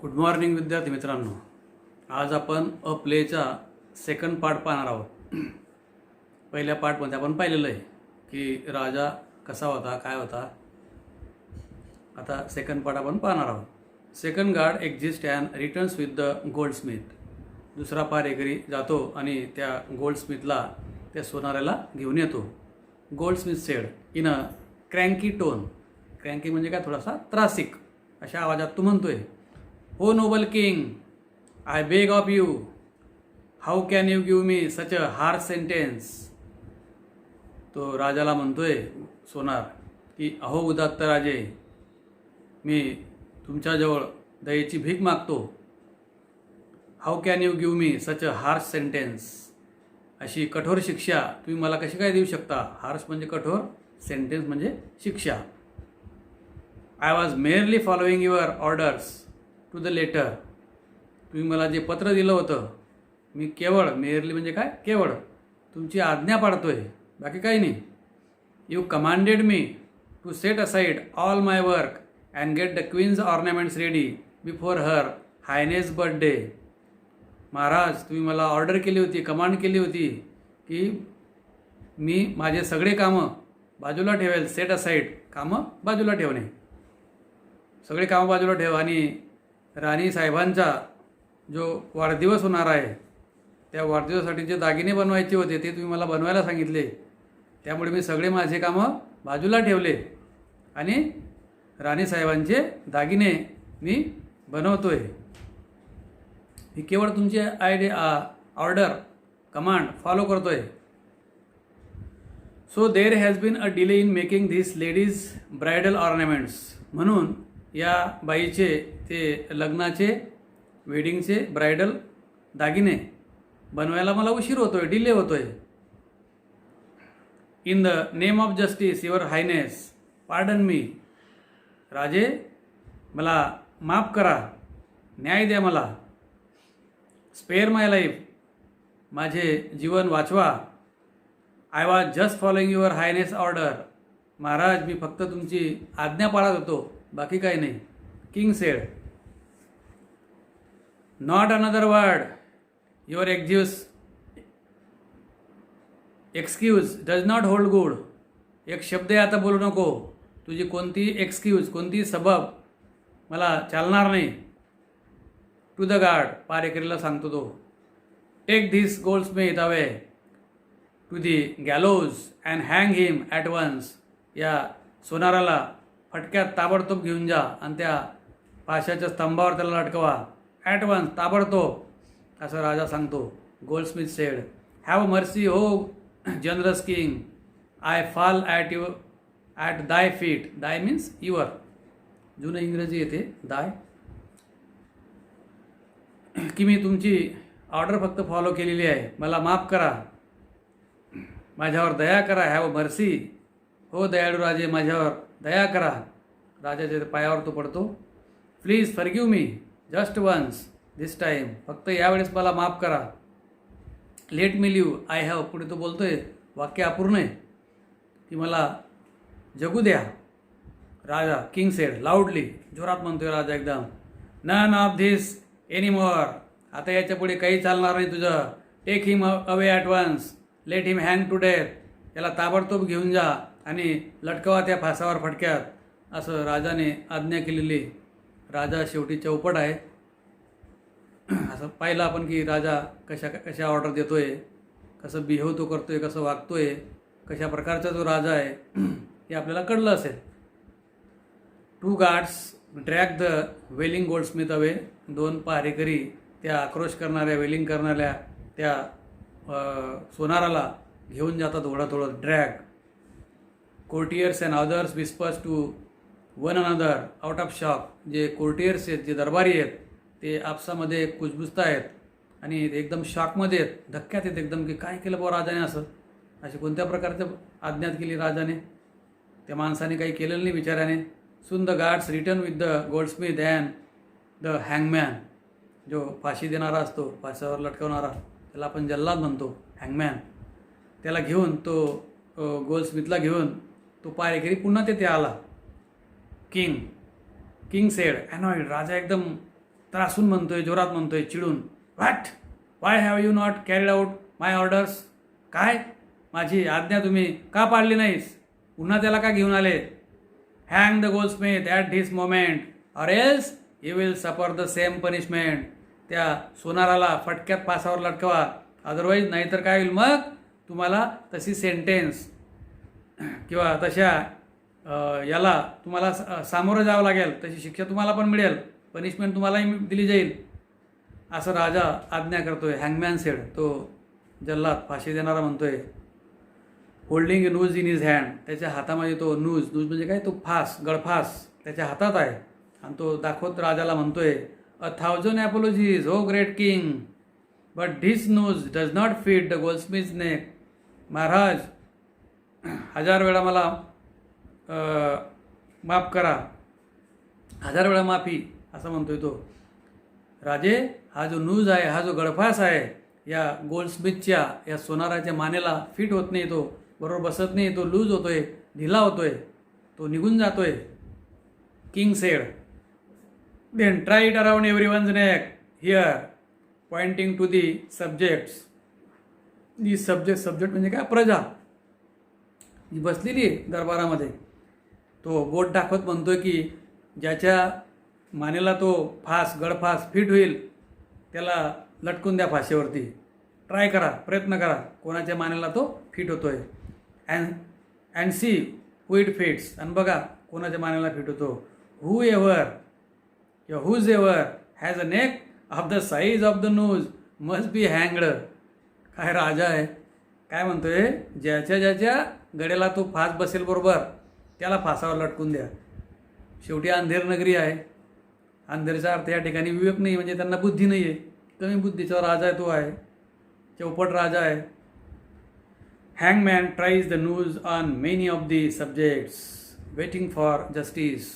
Good morning विद्यार्थी मित्रांनो. आज आपण अ प्लेचा सेकंड पार्ट पाहणार आहोत. पहिल्या पार्टमध्ये आपण पाहिलेलं आहे की राजा कसा होता, काय होता. आता सेकंड पार्ट आपण पाहणार आहोत. Second guard exist and returns with the Goldsmith. दुसरा पारेकरी जातो आणि त्या गोल्डस्मिथला, त्या सोनाऱ्याला घेऊन येतो. Goldsmith said in a cranky tone. Cranky म्हणजे काय, थोडासा त्रासिक अशा आवाजात तो म्हणतोय, "O noble king, I beg of you, how can you give me such a harsh sentence." तो राजाला म्हणतोय सोनार की, "अहो उदात्त राजे, मी तुमच्याजवळ दयेची भीक मागतो. How can you give me such a harsh sentence." अशी कठोर शिक्षा तुम्ही मला कशी काय देऊ शकता. हार्श म्हणजे कठोर, सेंटेन्स म्हणजे शिक्षा. I was merely following your orders to the letter. तुम्ही मला जे पत्र दिलं होतं, मी केवळ, मेअरली म्हणजे काय, केवळ तुमची आज्ञा पाळतोय, बाकी काही नाही. You commanded me to set aside all my work and get the queen's ornaments ready before her highness birthday. महाराज, तुम्ही मला ऑर्डर केली होती, कमांड केली होती की मी माझे सगळे कामं बाजूला ठेवेल. सेट असाइड, कामं बाजूला ठेवणे, सगळे कामं बाजूला ठेव, आणि राणी साहेबांचा जो वाढदिवस होणार आहे, त्या वाढदिवसासाठी जे दागिने बनवायचे होते ते तुम्ही मला बनवायला सांगितले. त्यामुळे मी सगळे माझे कामं बाजूला ठेवले आणि राणी साहेबांचे दागिने मी बनवतोय. मी केवळ तुमची ऑर्डर, कमांड फॉलो करतोय. So there has been a delay in making this ladies bridal ornaments. म्हणून या बाईचे ते लग्नाचे, वेडिंगचे ब्रायडल दागिने बनवायला मला उशीर होतोय, डिले होतोय. In the name of justice your Highness pardon me. राजे, मला माफ करा, न्याय द्या मला. स्पेअर माय लाईफ, माझे जीवन वाचवा. I was just following your highness order. महाराज, मी फक्त तुमची आज्ञा पाळत होतो, बाकी काही नाही. King said, not another word. Your excuse does not hold good. एक शब्द आता बोलू नको. तुझी कोणती एक्सक्यूज, कोणती सबब मला चालणार नाही. टू द गार्ड, पारेकरीला सांगतो तो, take this goldsmith away to the gallows and hang him at once. या सोनाराला फटक्यात ताबडतोब घेऊन जा आणि त्या पाशाच्या स्तंभावर त्याला लटकवा. ॲट वन्स, ताबडतोब, असं राजा सांगतो. गोल्डस्मिथ सेड, हॅव मर्सी हो generous king, I fall at दाय फीट. दाय मीन्स युअर, जुनं इंग्रजी येते दाय, की मी तुमची ऑर्डर फक्त फॉलो केलेली आहे, मला माफ करा, माझ्यावर दया करा. हॅव मर्सी, हो दयाळू राजे, माझ्यावर दया करा. राजाच्या पायावर तो पडतो. Please forgive me just once this time. फक्त यावेळेस मला माफ करा. Let me live, I have. पुढे तो बोलतोय, वाक्य अपूर्ण आहे, की मला जगू द्या. राजा, किंग सेड लाऊडली, जोरात म्हणतोय राजा एकदम, नन ऑफ धिस एनीमोर. आता याच्या पुढे काही चालणार नाही तुझं. Take him away at once, let him hang to death. याला ताबडतोब घेऊन जा आणि लटकवा त्या फासावर फटक्यात, असं राजाने आज्ञा केलेली. राजा शेवटी चौपट आहे. असं पाहिलं आपण की राजा कशा ऑर्डर देतोय, कसं बिहेव तो करतोय, कसं वागतोय, कशा प्रकारचा जो राजा आहे हे आपल्याला कळलं असेल. Two guards drag the wailing goldsmith away. दोन पहारेकरी त्या आक्रोश करणाऱ्या, वेलिंग करणाऱ्या त्या सोनाराला घेऊन जातात थोडं. Drag. Courtiers and others whispers to one another out of shock. जे कोर्टियर्स आहेत, जे दरबारी आहेत, ते आपसामध्ये कुजबुजत आहेत आणि एकदम शॉकमध्ये आहेत, धक्क्यात आहेत एकदम, की काय केलं बुवा राजाने असं. अशी कोणत्या प्रकारचं आज्ञात केली राजाने, त्या माणसाने काही केलेलं नाही बिचाऱ्याने. Soon the guards return with the goldsmith and the hangman. जो फाशी देणारा असतो, फाशावर लटकवणारा, त्याला आपण जल्लाद म्हणतो, हँगमॅन. त्याला घेऊन, तो गोल्डस्मिथला घेऊन तो पारेकरी पुन्हा तेथे आला. King sed annoyed. राजा एकदम त्रासून म्हणतोय, जोरात म्हणतोय, चिडून. VAT, Y have you not carried out my orders? काय, माझी आज्ञा तुम्ही का पाळली नाहीस? पुन्हा त्याला का घेऊन आले? Hang the Goldsmith at this moment or else you will suffer the same punishment. त्या सोनाराला फटक्यात फासावर लटकवा, अदरवाईज नाहीतर काय होईल मग? तुम्हाला तशी सेंटेन्स किंवा तशा याला तुम्हाला सामोरं जावं लागेल, तशी शिक्षा तुम्हाला पण मिळेल, पनिशमेंट तुम्हालाही दिली जाईल, असं राजा आज्ञा करतोय. हँगमॅन सेड, तो जल्लाद फाशी देणारा म्हणतोय. Holding A noose in his hand, त्याच्या हातामध्ये तो नूज म्हणजे काय, तो फास, गळफास त्याच्या हातात आहे. आणि तो दाखवत राजाला म्हणतोय, 1,000 apologies O great king, but this noose does not fit the goldsmith's neck. महाराज, 1000 वेळा मला माफ करा, 1000 वेळा माफी, असं म्हणतोय तो. राजे, हा जो नूज आहे, हा जो गळफास आहे, या गोल्डस्मिथच्या, या सोनाराच्या मानेला फिट होत नाही, तो बरोबर बसत नाही, तो लूज होतोय, ढिला होतोय, तो निघून जातोय. King said, then try it around everyone's neck here, pointing to the subjects. The subject म्हणजे काय, प्रजा जी बसलेली आहे दरबारामध्ये. तो बोट दाखवत म्हणतोय की ज्याच्या मानेला तो फास, गळफास फिट होईल, त्याला लटकून द्या फाशीवरती. ट्राय करा, प्रयत्न करा, कोणाच्या मानेला तो फिट होतोय. And see who it fits, आणि बघा कोणाच्या मानेला फिट होतो. हू एव्हर किंवा whosever has a neck of the size of the noose must be हँगड. काय राजा आहे, काय म्हणतोय, ज्याच्या गड्याला तो फास बसेल बरोबर, त्याला फासावर लटकून द्या. शेवटी अंधेर नगरी आहे. अंधेरचा अर्थ या ठिकाणी विवेक नाही, म्हणजे त्यांना बुद्धी नाही आहे, कमी बुद्धीचा राजा आहे, तो आहे, चौपट राजा आहे. हँगमॅन tries the news on many of the subjects waiting for justice.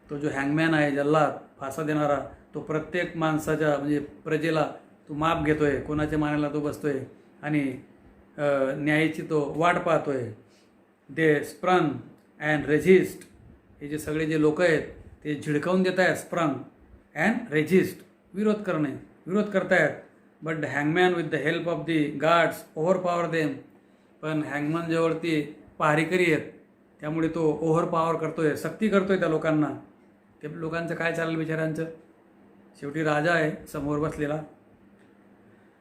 तो जो हँगमॅन आहे, जल्लाद, फासा देणारा, तो प्रत्येक माणसाच्या म्हणजे प्रजेला तो माप घेतोय, कोणाच्या मानेला तो बसतोय आणि न्यायाची तो वाट पाहतोय. दे स्प्रंग अँड रेझिस्ट, हे जे सगळे जे लोक आहेत ते झिडकावून देत आहेत. स्प्रंग अँड रेझिस्ट, विरोध करतायत. But the हँगमॅन with the help of the guards over power them. पण हँगमॅन जवळती पहारेकरी आहेत, त्यामुळे तो ओव्हर पॉवर करतोय, सक्ती करतोय त्या लोकांना. ते लोकांचं काय चाललं बिचाऱ्यांचं. शेवटी राजा आहे समोर बसलेला.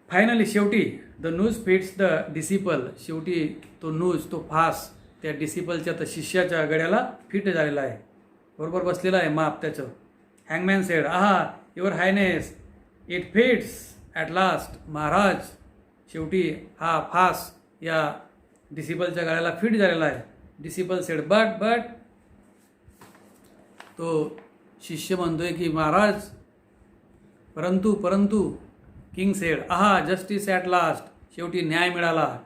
फायनली शेवटी the news fits the disciple. शेवटी तो न्यूज, तो फास त्या डिसिपलच्या, त्या शिष्याच्या गड्याला फिट झालेला आहे, बरोबर बसलेला आहे माप त्याचं. हँगमॅन सेड, आहा your Highness, it fits at last. Maharaj, शेवटी हा फास या डिसिपलच्या गळ्याला फिट झालेला आहे. डिसिपल सेड, बट तो शिष्य म्हणतोय की महाराज, परंतु king said, aha justice at last. शेवटी न्याय मिळाला.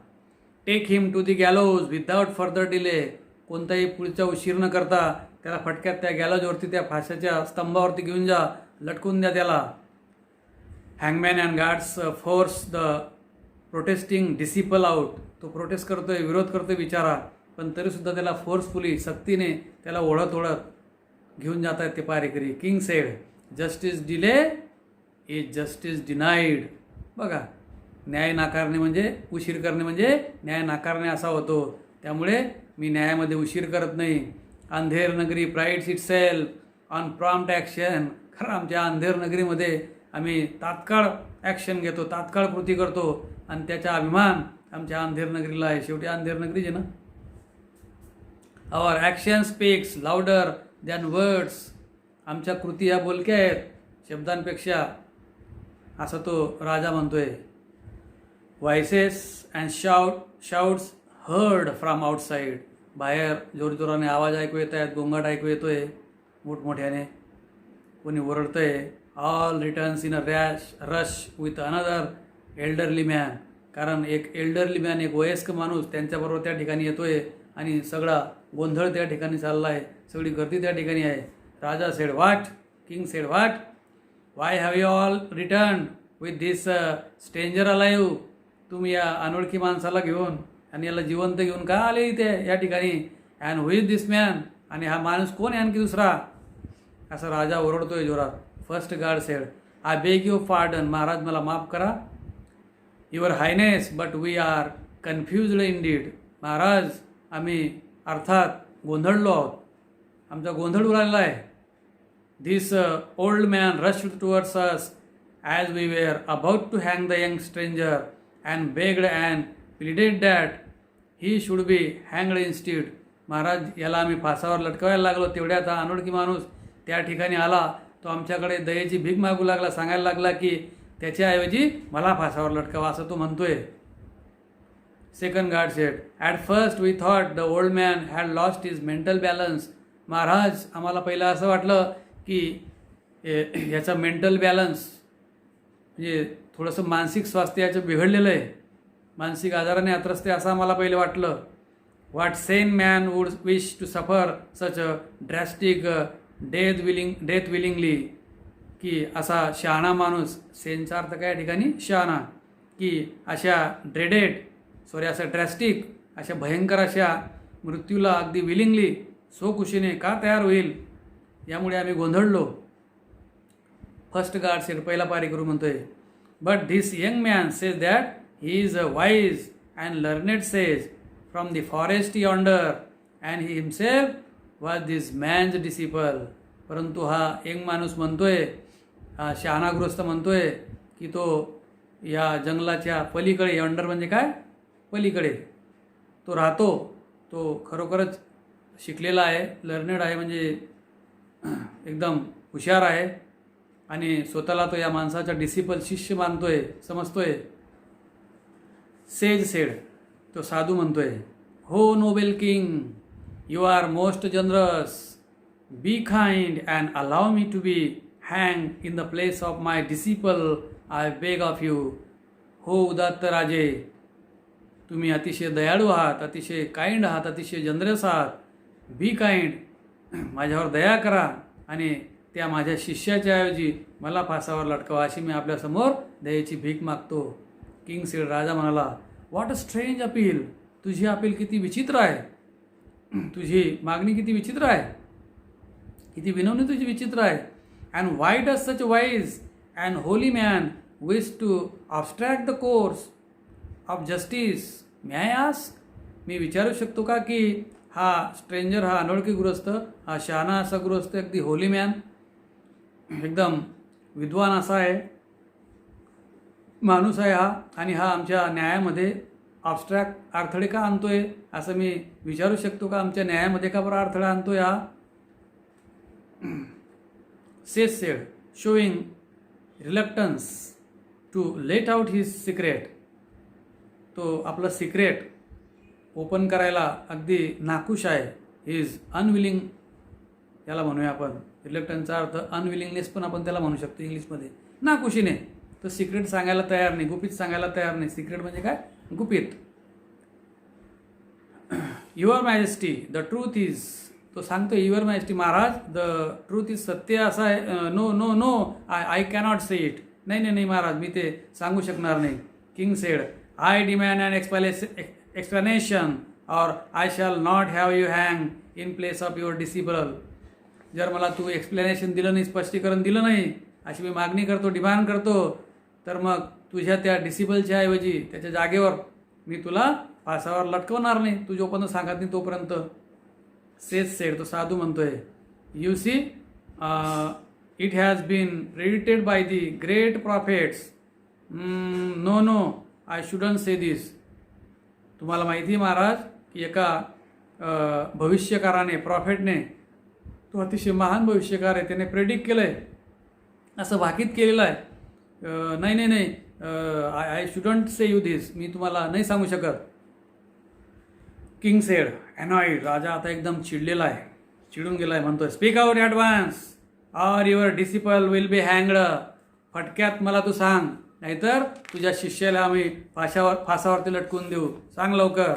Take him to the gallows without further delay. कोणताही पुढचा उशीर न करता त्याला फटक्यात त्या गॅलोजवरती, त्या फाशाच्या स्तंभावरती घेऊन जा, लटकून द्या त्याला. हँगमॅन and guards force the protesting disciple out. तो प्रोटेस्ट करतोय, विरोध करतोय बिचारा, पण तरीसुद्धा त्याला फोर्सफुली, सक्तीने त्याला ओढत घेऊन जात आहेत ते पारेकरी. King said, justice delay is justice denied. बघा, न्याय नाकारणे म्हणजे, उशीर करणे म्हणजे न्याय नाकारणे असा होतो. त्यामुळे मी न्यायामध्ये उशीर करत नाही. Andher Nagari prides it self on prompt action. खरं आमच्या अंधेर नगरीमध्ये आम्ही तात्काळ ॲक्शन घेतो, तात्काळ कृती करतो, आणि त्याचा अभिमान आमच्या अंधेर नगरीला आहे. शेवटी अंधेर नगरीच आहे ना. Our action speaks louder than words. आमच्या कृती या बोलक्या आहेत शब्दांपेक्षा, असं तो राजा म्हणतोय. Voices and shouts heard from outside. बाहेर जोरजोराने आवाज ऐकू येत आहेत, गोंगाट ऐकू येतोय मोठमोठ्याने, कोणी ओरडतंय. All returns in a rush with another elderly man. कारण एक एल्डरली मॅन, एक वयस्क माणूस त्यांच्याबरोबर त्या ठिकाणी येतोय, आणि सगळा गोंधळ त्या ठिकाणी चालला आहे, सगळी गर्दी त्या ठिकाणी आहे. राजा said, what? King said, what? Why have you all return with this stranger alive. तुम्ही या अनोळखी माणसाला घेऊन आणि याला जिवंत घेऊन का आले इथे या ठिकाणी? And who is this man. आणि हा माणूस कोण आहे आणखी दुसरा? असं राजा ओरडतोय जोरात. First guard said, I beg you pardon, महाराज मला माफ करा. Your highness, but we are confused indeed, महाराज आम्ही अर्थात गोंधळलो आहोत, आमचा गोंधळ उडालेला आहे. This old man rushed towards us as we were about to hang the young stranger and begged and pleaded that he should be hanged instead. Maharaj याला आम्ही फासावर लटकवायला लागलो, तेवढ्यात हा अनोळखी माणूस त्या ठिकाणी आला. तो आमच्याकडे दयेची भीक मागू लागला, सांगायला लागला की त्याच्याऐवजी मला फासावर लटकावा असं तो म्हणतोय. Second guard said, at first we thought the old man had lost his mental balance. महाराज आम्हाला पहिलं असं वाटलं की याचा मेंटल बॅलन्स म्हणजे थोडंसं मानसिक स्वास्थ्य याचं बिघडलेलं आहे, मानसिक आजाराने अत्रस्त आहे असं आम्हाला पहिलं वाटलं. What sane man would wish to suffer such a ड्रॅस्टिक death willingly, की असा शहाणा माणूस, सेनचा अर्थ काय या ठिकाणी शहाणा, की अशा अशा ड्रॅस्टिक अशा भयंकर अशा मृत्यूला अगदी विलिंगली स्वखुशीने का तयार होईल, यामुळे आम्ही गोंधळलो. फर्स्ट गार्ड सेड, पहिला पारीकरू म्हणतोय, but this young man says that he is a wise and learned says from the forest yonder and he himself was this man's disciple. परंतु हा यंग माणूस म्हणतोय, हा शहाणागृहस्थ म्हणतोय की तो या जंगलाच्या पलीकडे, यॉन्डर म्हणजे काय, पलीकडे तो राहतो, तो खरोखरच शिकलेला आहे, लर्नेड आहे म्हणजे एकदम हुशार आहे आणि स्वतःला तो या माणसाचा डिसिपल शिष्य मानतोय, समजतोय. सेज सेड, तो साधू म्हणतोय, O noble king, you are most generous, be kind and allow me to be hang in the place of my disciple, I beg of you. हो उदात्त राजे, तुम्ही अतिशय दयाळू आहात, अतिशय काइंड आहात, अतिशय जनरस आहात. बी काइंड, माझ्यावर दया करा आणि त्या माझ्या शिष्याच्या ऐवजी मला फासावर लटकवा अशी मी आपल्यासमोर दयेची भीक मागतो. किंग सेड, राजा म्हणाला, व्हॉट अ स्ट्रेंज अपील, तुझी अपील किती विचित्र आहे, तुझी मागणी किती विचित्र आहे, किती विनवणी तुझी विचित्र आहे. And why does such wise and holy man wish to obstruct the course of justice, may I ask, मी विचारू शकतो का की हा स्ट्रेंजर, हा अनोळखी गृहस्थ, हा शहाणा असा गृहस्थ, अगदी होली मॅन, एकदम विद्वान असा आहे माणूस आहे हा, आणि हा आमच्या न्यायामध्ये ऑब्स्ट्रॅक्ट अडथळे का आणतोय असं मी विचारू शकतो का, आमच्या न्यायामध्ये का बरं अडथळा आणतोय हा. Sage said, showing reluctance to let out his secret, तो आपलं सिक्रेट ओपन करायला अगदी नाखुश आहे. ही इज अनविलिंग, याला म्हणूया आपण, रिलक्टन्सचा अर्थ अनविलिंगनेस पण आपण त्याला म्हणू शकतो इंग्लिशमध्ये, नाखुशीने तो सिक्रेट सांगायला तयार नाही, गुपित सांगायला तयार नाही. सिक्रेट म्हणजे काय, गुपित. Your majesty, the truth is, तो सांगतोय युअर मॅजेस्टी, महाराज द ट्रूथ इज, सत्य असं आहे, no no no I cannot say it, नाही नाही नाही महाराज मी ते सांगू शकणार नाही. King said, I demand an explanation or I shall not have you hang in place of your disciple. जर मला तू एक्सप्लेनेशन दिलं नाही, स्पष्टीकरण दिलं नाही, अशी मी मागणी करतो, डिमांड करतो, तर मग तुझ्या त्या डिसिपलच्या ऐवजी त्याच्या जागेवर मी तुला फासावर लटकवणार नाही, तू जोपर्यंत सांगत नाही तोपर्यंत. सेज सेड, तो साधू म्हणतोय, you see it has been predicted by the great prophets, no no I shouldn't say this. तुम्हाला माहिती आहे महाराज की एका भविष्यकाराने, प्रॉफेटने, तो अतिशय महान भविष्यकार आहे, त्याने प्रेडिक्ट केलं आहे, असं भाकीत केलेलं आहे. नाही नाही नाही, आय शुडंट से यू दिस, मी तुम्हाला नाही सांगू शकत. किंग सेड, अनॉइड, राजा आता एकदम चिडलेला आहे, चिडून गेला आहे, म्हणतोय, speak out advance or your disciple will be हँगड. फटक्यात मला तू सांग, नाहीतर तुझ्या शिष्याला आम्ही फासावरती लटकून देऊ, सांग लवकर.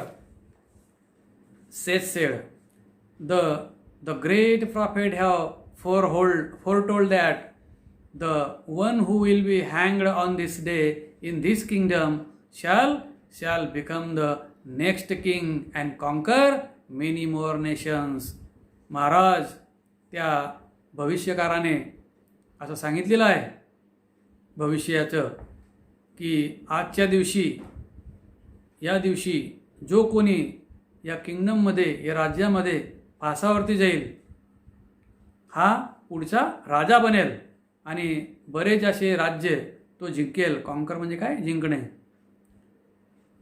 Says sed, the great profit have foretold that the one who will be hanged on this day in this kingdom shall become the next king and conquer many more nations. Maharaj त्या भविष्यकाराने असं सांगितलेलं आहे भविष्याचं, की आजच्या दिवशी या दिवशी जो कोणी या किंगडममध्ये या राज्यामध्ये फासावरती जाईल हा पुढचा राजा बनेल आणि बरेच असे राज्य तो जिंकेल. कॉन्कर म्हणजे काय? जिंकणे.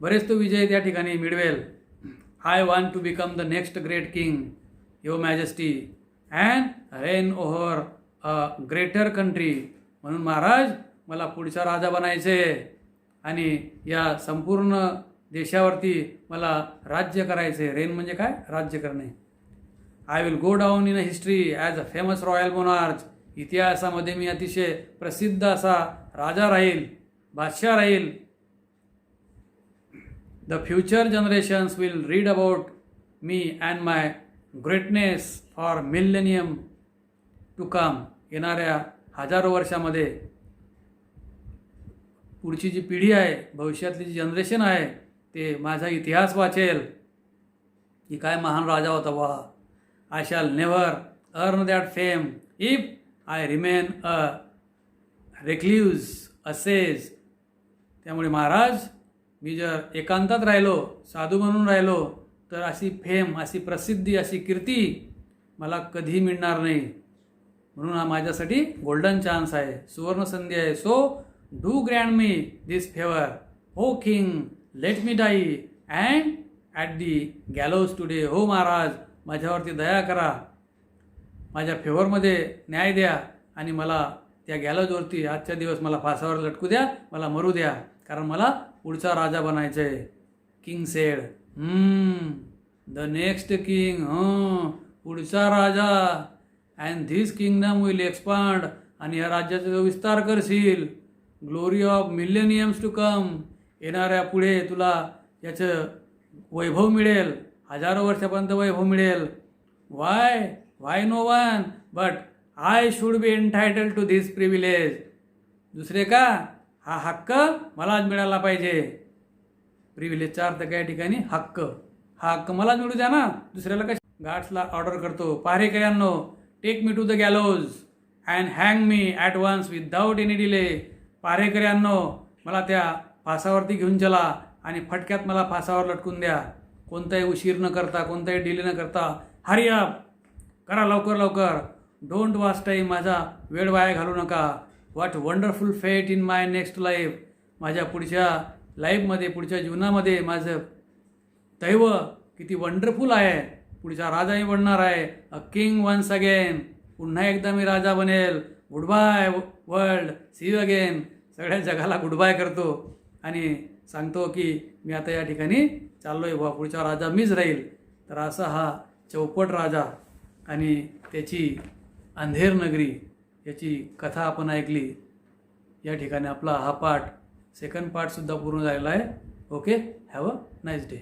बरेच तो विजय त्या ठिकाणी मिळवेल. I want to become the next great king your majesty and reign over a greater country. म्हणून महाराज मला पुढचा राजा बनायचे आणि या संपूर्ण देशावरती मला राज्य करायचे. रेन म्हणजे काय? राज्य करणे. I will go down in a history as a famous royal monarch. इतिहासामध्ये मी अतिशय प्रसिद्ध असा राजा राहील, बादशाह राहील. The future generations will read about me and my greatness for millennium to come. येणाऱ्या हजारो वर्षामध्ये पुढची जी पिढी आहे, भविष्यातली जी जनरेशन आहे ते माझा इतिहास वाचेल की काय महान राजा होता वा. I shall never earn that fame if I remain a recluse ages. त्यामुळे महाराज मी जर एकांतात राहिलो, साधू म्हणून राहिलो तर अशी फेम, अशी प्रसिद्धी, अशी कीर्ती मला कधी मिळणार नाही. म्हणून हा माझ्यासाठी गोल्डन चान्स आहे, सुवर्ण संधी आहे. So do grant me this favour O king, let me die and at the gallows today. हो महाराज, माझ्यावरती दया करा, माझ्या फेवरमध्ये न्याय द्या आणि मला त्या गॅलोजवरती आजच्या दिवस मला फासावर लटकू द्या, मला मरू द्या, कारण मला पुढचा राजा बनायचं आहे. King said, the next king, पुढचा राजा. And this kingdom will expand. आणि या राज्याचा जो विस्तार करशील, glory of millenniums to come. येणाऱ्या पुढे तुला याचं वैभव मिळेल, हजारो वर्षापर्यंत वैभव मिळेल. Why no one but I should be entitle to this privilege. दुसरे का? हा हक्क मलाच मिळाला पाहिजे. प्रिव्हिलेजचा अर्थ काय ठिकाणी? हक्क. हा हक्क मलाच मिळू द्या ना, दुसऱ्याला कशा? गार्ड्सला ऑर्डर करतो, पहारेकऱ्यांनो, take me to the gallows and hang me at once without any delay. पहारेकऱ्यांनो, मला त्या फासावरती घेऊन चला आणि फटक्यात मला फासावर लटकून द्या. कोणताही उशीर न करता, कोणताही डिले न करता. हरी अप, करा लवकर लवकर. डोंट वास्ट टाईम, माझा वेळ वाया घालू नका. व्हॉट वंडरफुल फेट इन माय नेक्स्ट लाईफ. माझ्या पुढच्या लाईफमध्ये, पुढच्या जीवनामध्ये माझं दैव किती वंडरफुल आहे. पुढचा राजाही बनणार आहे. A king once again. पुन्हा एकदा मी राजा बनेल. Good bye world, see you again. सगळ्या जगाला गुड बाय करतो आणि सांगतो की मी आता या ठिकाणी चाललो आहे, पुढचा राजा मीच राहील. तर असा हा चौपट राजा आणि त्याची अंधेर नगरी याची कथा आपण ऐकली. या ठिकाणी आपला हा पाठ, सेकंड पार्टसुद्धा पूर्ण झालेला आहे. Okay, have a nice day.